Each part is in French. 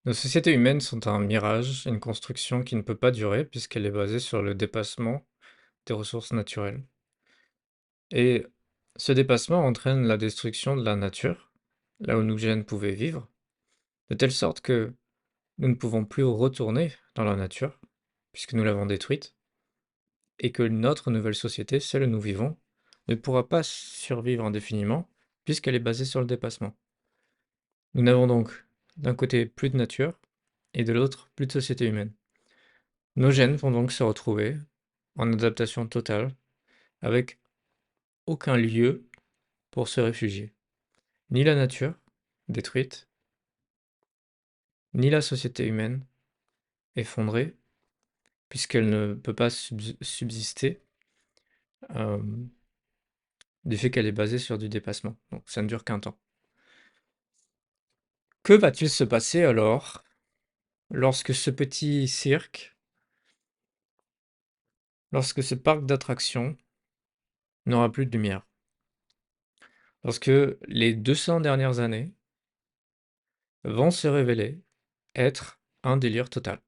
Nos sociétés humaines sont un mirage, une construction qui ne peut pas durer puisqu'elle est basée sur le dépassement des ressources naturelles. Et ce dépassement entraîne la destruction de la nature, là où nous gènes pouvaient vivre, de telle sorte que nous ne pouvons plus retourner dans la nature, puisque nous l'avons détruite, et que notre nouvelle société, celle où nous vivons, ne pourra pas survivre indéfiniment, puisqu'elle est basée sur le dépassement. Nous n'avons donc d'un côté plus de nature, et de l'autre plus de société humaine. Nos gènes vont donc se retrouver en adaptation totale, avec aucun lieu pour se réfugier. Ni la nature, détruite, ni la société humaine, effondrée, puisqu'elle ne peut pas subsister du fait qu'elle est basée sur du dépassement. Donc ça ne dure qu'un temps. Que va-t-il se passer alors lorsque ce petit cirque, lorsque ce parc d'attractions n'aura plus de lumière? Lorsque les 200 dernières années vont se révéler être un délire total,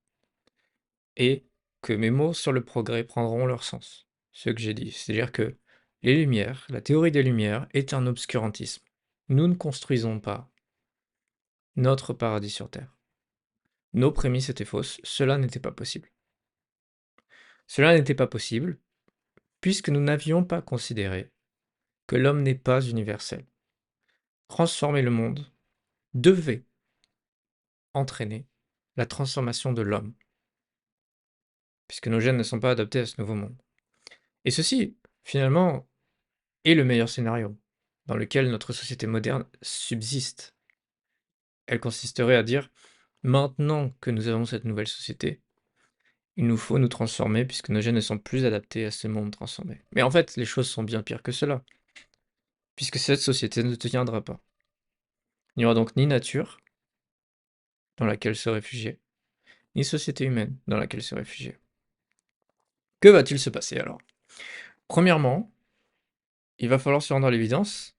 et que mes mots sur le progrès prendront leur sens. Ce que j'ai dit, c'est-à-dire que les lumières, la théorie des lumières est un obscurantisme. Nous ne construisons pas notre paradis sur Terre. Nos prémices étaient fausses, cela n'était pas possible. Cela n'était pas possible puisque nous n'avions pas considéré que l'homme n'est pas universel. Transformer le monde devait entraîner la transformation de l'homme, puisque nos gènes ne sont pas adaptés à ce nouveau monde. Et ceci, finalement, est le meilleur scénario, dans lequel notre société moderne subsiste. Elle consisterait à dire, maintenant que nous avons cette nouvelle société, il nous faut nous transformer puisque nos gènes ne sont plus adaptés à ce monde transformé. Mais en fait, les choses sont bien pires que cela, puisque cette société ne tiendra pas. Il n'y aura donc ni nature dans laquelle se réfugier, ni société humaine dans laquelle se réfugier. Que va-t-il se passer alors? Premièrement, il va falloir se rendre à l'évidence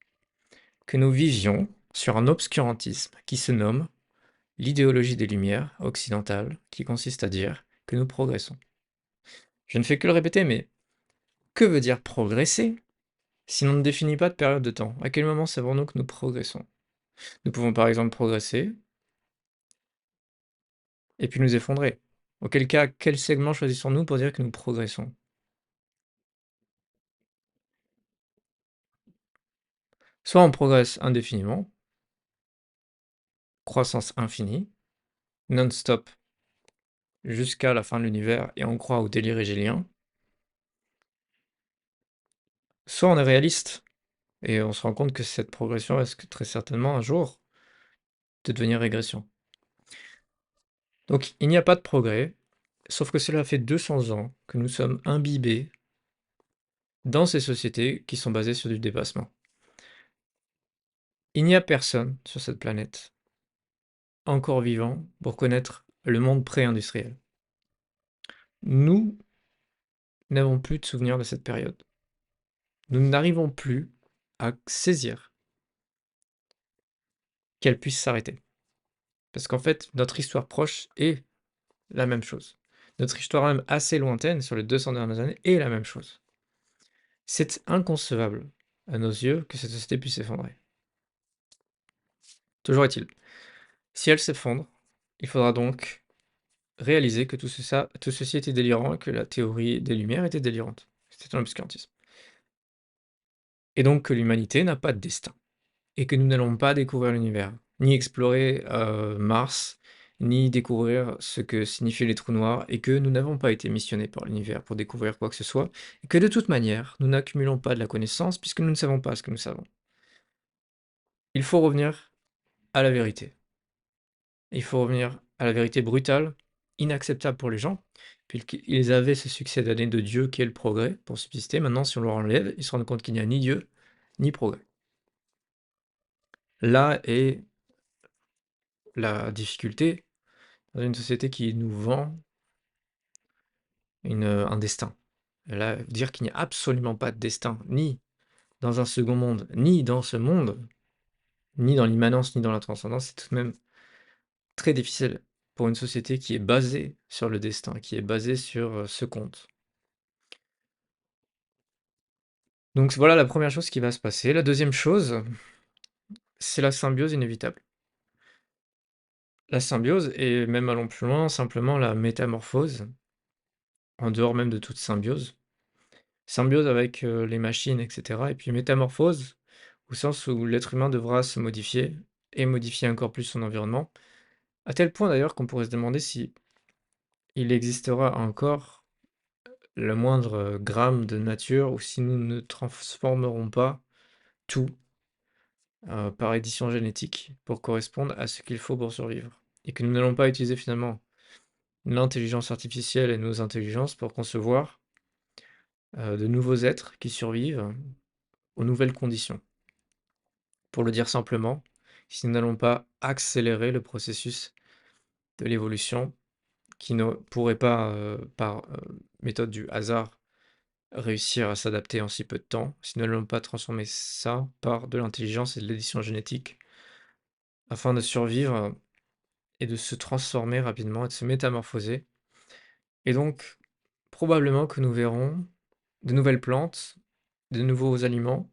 que nous vivions sur un obscurantisme qui se nomme l'idéologie des Lumières occidentale, qui consiste à dire que nous progressons. Je ne fais que le répéter, mais que veut dire progresser si l'on ne définit pas de période de temps? À quel moment savons-nous que nous progressons? Nous pouvons par exemple progresser et puis nous effondrer. Auquel cas, quel segment choisissons-nous pour dire que nous progressons? Soit on progresse indéfiniment, croissance infinie, non-stop jusqu'à la fin de l'univers et on croit au délire hégélien, soit on est réaliste et on se rend compte que cette progression risque très certainement un jour de devenir régression. Donc il n'y a pas de progrès, sauf que cela fait 200 ans que nous sommes imbibés dans ces sociétés qui sont basées sur du dépassement. Il n'y a personne sur cette planète encore vivant pour connaître le monde pré-industriel. Nous n'avons plus de souvenirs de cette période. Nous n'arrivons plus à saisir qu'elle puisse s'arrêter. Parce qu'en fait, notre histoire proche est la même chose. Notre histoire même assez lointaine, sur les 200 dernières années, est la même chose. C'est inconcevable, à nos yeux, que cette société puisse s'effondrer. Toujours est-il, si elle s'effondre, il faudra donc réaliser que tout ceci était délirant et que la théorie des Lumières était délirante. C'était un obscurantisme. Et donc que l'humanité n'a pas de destin. Et que nous n'allons pas découvrir l'univers, ni explorer Mars, ni découvrir ce que signifient les trous noirs, et que nous n'avons pas été missionnés par l'univers pour découvrir quoi que ce soit, et que de toute manière, nous n'accumulons pas de la connaissance puisque nous ne savons pas ce que nous savons. Il faut revenir à la vérité. Il faut revenir à la vérité brutale, inacceptable pour les gens, puisqu'ils avaient ce succès d'année de Dieu qui est le progrès pour subsister. Maintenant, si on leur enlève, ils se rendent compte qu'il n'y a ni Dieu, ni progrès. Là est la difficulté dans une société qui nous vend un destin. Là, dire qu'il n'y a absolument pas de destin, ni dans un second monde, ni dans ce monde, ni dans l'immanence, ni dans la transcendance, c'est tout de même très difficile pour une société qui est basée sur le destin, qui est basée sur, ce conte. Donc voilà la première chose qui va se passer. La deuxième chose, c'est la symbiose inévitable. La symbiose et même allons plus loin, simplement la métamorphose, en dehors même de toute symbiose. Symbiose avec, les machines et cetera et puis métamorphose, au sens où l'être humain devra se modifier et modifier encore plus son environnement, à tel point d'ailleurs qu'on pourrait se demander si il existera encore le moindre, gramme de nature ou si nous ne transformerons pas tout, par édition génétique pour correspondre à ce qu'il faut pour survivre et que nous n'allons pas utiliser finalement l'intelligence artificielle et nos intelligences pour concevoir, de nouveaux êtres qui survivent aux nouvelles conditions. Pour le dire simplement, si nous n'allons pas accélérer le processus de l'évolution qui ne pourrait pas, par, méthode du hasard, réussir à s'adapter en si peu de temps, si nous n'allons pas transformer ça par de l'intelligence et de l'édition génétique afin de survivre et de se transformer rapidement et de se métamorphoser et donc probablement que nous verrons de nouvelles plantes, de nouveaux aliments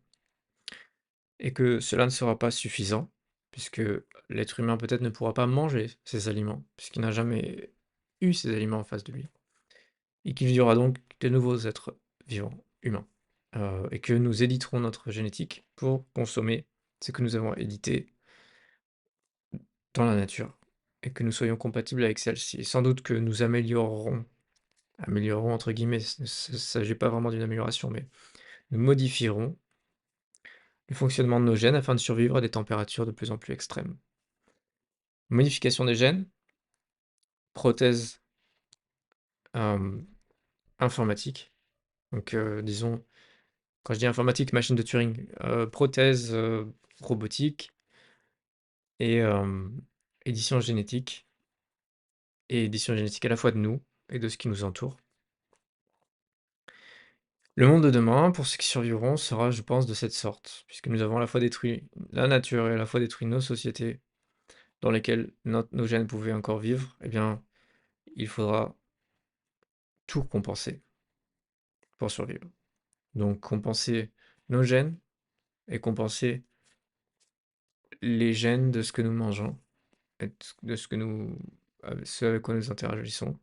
et que cela ne sera pas suffisant puisque l'être humain peut-être ne pourra pas manger ces aliments puisqu'il n'a jamais eu ces aliments en face de lui et qu'il y aura donc de nouveaux êtres vivants, humains, et que nous éditerons notre génétique pour consommer ce que nous avons édité dans la nature et que nous soyons compatibles avec celle-ci. Sans doute que nous «améliorerons» entre guillemets, il ne s'agit pas vraiment d'une amélioration, mais nous modifierons le fonctionnement de nos gènes afin de survivre à des températures de plus en plus extrêmes. Modification des gènes, prothèse, hem, informatique, donc disons, quand je dis informatique, machine de Turing, prothèse, robotique et édition génétique et édition génétique à la fois de nous et de ce qui nous entoure. Le monde de demain, pour ceux qui survivront, sera, je pense, de cette sorte, puisque nous avons à la fois détruit la nature et à la fois détruit nos sociétés dans lesquelles nos gènes pouvaient encore vivre, eh bien, il faudra tout compenser pour survivre. Donc compenser nos gènes et compenser les gènes de ce que nous mangeons et de ce que nous, ce avec quoi nous interagissons,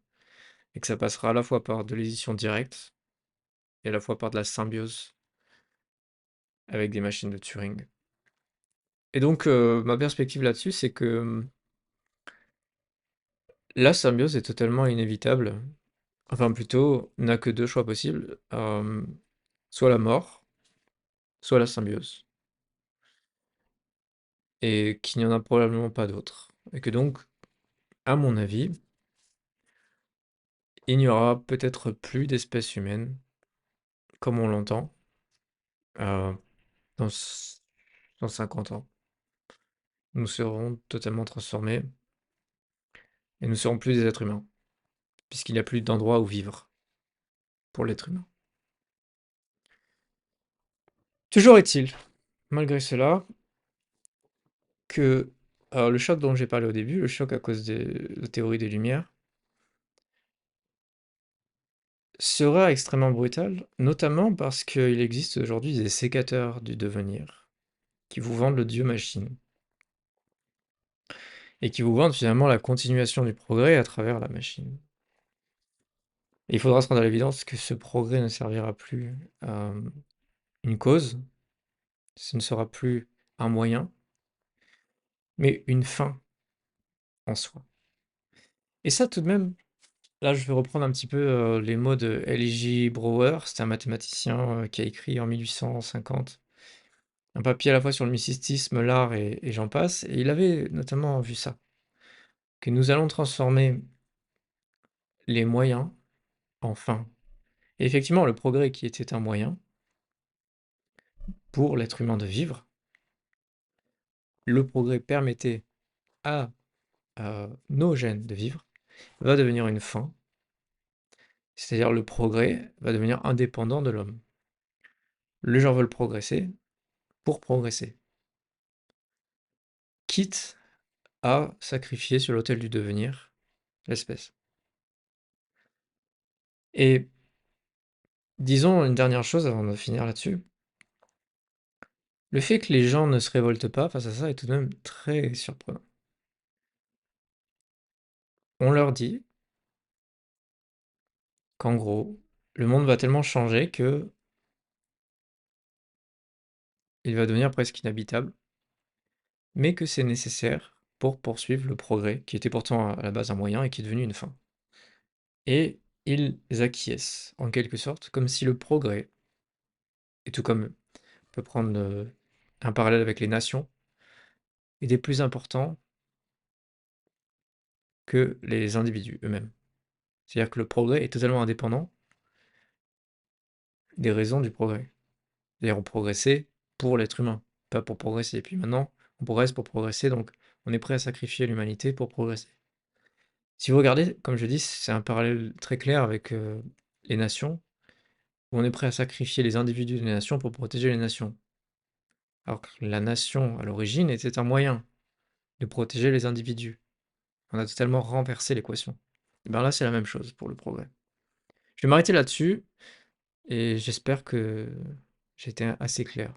et que ça passera à la fois par de l'édition directe et à la fois par de la symbiose avec des machines de Turing. Et donc, ma perspective là-dessus, c'est que la symbiose est totalement inévitable. Enfin, plutôt, n'a que 2 choix possibles, soit la mort, soit la symbiose et qu'il n'y en a probablement pas d'autres et que donc, à mon avis, il n'y aura peut-être plus d'espèces humaines comme on l'entend, heu, dans c dans 50 ans. Nous serons totalement transformés et nous serons plus des êtres humains, puisqu'il n'y a plus d'endroit où vivre pour l'être humain. Toujours est-il, malgré cela, que alors le choc dont j'ai parlé au début, le choc à cause de théorie des Lumières, sera extrêmement brutal, notamment parce qu'il existe aujourd'hui des sécateurs du devenir, qui vous vendent le dieu machine et qui vous vendent finalement la continuation du progrès à travers la machine. Et il faudra se rendre à l'évidence que ce progrès ne servira plus à, une cause, ce ne sera plus un moyen, mais une fin en soi. Et ça tout de même, là je vais reprendre un petit peu, les mots de L.J. Brouwer, c'était un mathématicien, qui a écrit en 1850 un papier à la fois sur le mysticisme, l'art et j'en passe, et il avait notamment vu ça, que nous allons transformer les moyens en fins. Et effectivement, le progrès qui était un moyen pour l'être humain de vivre, le progrès permettait à, nos gènes de vivre, va devenir une fin, c'est-à-dire le progrès va devenir indépendant de l'homme. Les gens veulent progresser pour progresser, quitte à sacrifier sur l'autel du devenir l'espèce. Et disons une dernière chose avant de finir là-dessus. Le fait que les gens ne se révoltent pas face à ça est tout de même très surprenant. On leur dit qu'en gros, le monde va tellement changer que il va devenir presque inhabitable, mais que c'est nécessaire pour poursuivre le progrès, qui était pourtant à la base un moyen et qui est devenu une fin. Et ils acquiescent, en quelque sorte, comme si le progrès, et tout comme on peut prendre un parallèle avec les nations, était plus important que les individus eux-mêmes. C'est-à-dire que le progrès est totalement indépendant des raisons du progrès. C'est-à-dire on progressait pour l'être humain, pas pour progresser. Et puis maintenant, on progresse pour progresser, donc on est prêt à sacrifier l'humanité pour progresser. Si vous regardez, comme je dis, c'est un parallèle très clair avec les nations, où on est prêt à sacrifier les individus des nations pour protéger les nations. Alors que la nation, à l'origine, était un moyen de protéger les individus. On a totalement renversé l'équation. Et bien là, c'est la même chose pour le progrès. Je vais m'arrêter là-dessus, et j'espère que j'étais assez clair.